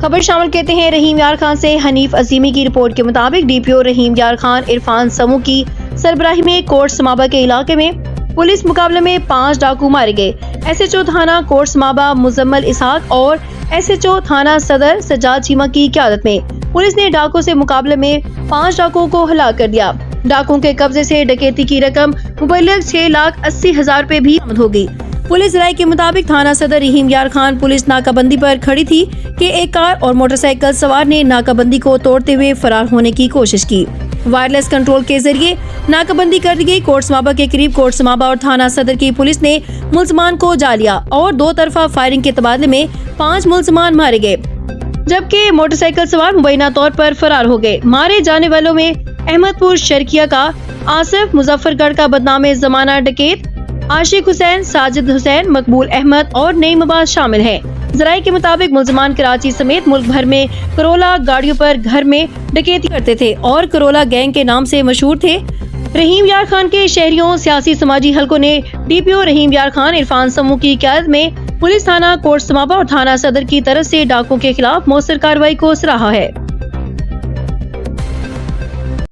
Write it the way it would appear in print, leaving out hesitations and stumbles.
खबर शामिल कहते हैं रहीम यार खान से। हनीफ अजीमी की रिपोर्ट के मुताबिक डीपीओ रहीम यार खान इरफान समूह की सरबराही में कोट समाबा के इलाके में पुलिस मुकाबले में 5 डाकू मारे गए। एसएचओ थाना कोट समाबा मुजम्मल इसहाक और एसएचओ थाना सदर सज्जाद चीमा की क़यादत में पुलिस ने डाकुओं से मुकाबले में 5 डाकुओं को हलाक कर दिया। डाकुओं के कब्जे से डकैती की रकम मुबल्लिग 6,80,000 रुपए भी बरामद हो गई। पुलिस राय के मुताबिक थाना सदर रहीम यार खान पुलिस नाकाबंदी पर खड़ी थी कि एक कार और मोटरसाइकिल सवार ने नाकाबंदी को तोड़ते हुए फरार होने की कोशिश की। वायरलेस कंट्रोल के जरिए नाकाबंदी कर दी गई। कोट समाबा के करीब कोट समाबा और थाना सदर की पुलिस ने मुलजमान को जा लिया और 2 तरफा फायरिंग के तबादले में 5 मुलजमान मारे गए, जबकि मोटरसाइकिल सवार मुबैना तौर पर फरार हो गए। मारे जाने वालों में अहमदपुर शर्किया का आसिफ, मुजफ्फरगढ़ का बदनामे जमाना डकैत आशिक हुसैन, साजिद हुसैन, मकबूल अहमद और नईम अब्बास शामिल हैं। जराये के मुताबिक मुलजमान कराची समेत मुल्क भर में करोला गाड़ियों पर घर में डकैती करते थे और करोला गैंग के नाम से मशहूर थे। रहीम यार खान के शहरियों, सियासी समाजी हलकों ने डीपीओ रहीम यार खान इरफान समूह की क़यादत में पुलिस थाना कोट समाबा और थाना सदर की तरफ से डाकुओं के खिलाफ मौसर कार्रवाई को सराहा है।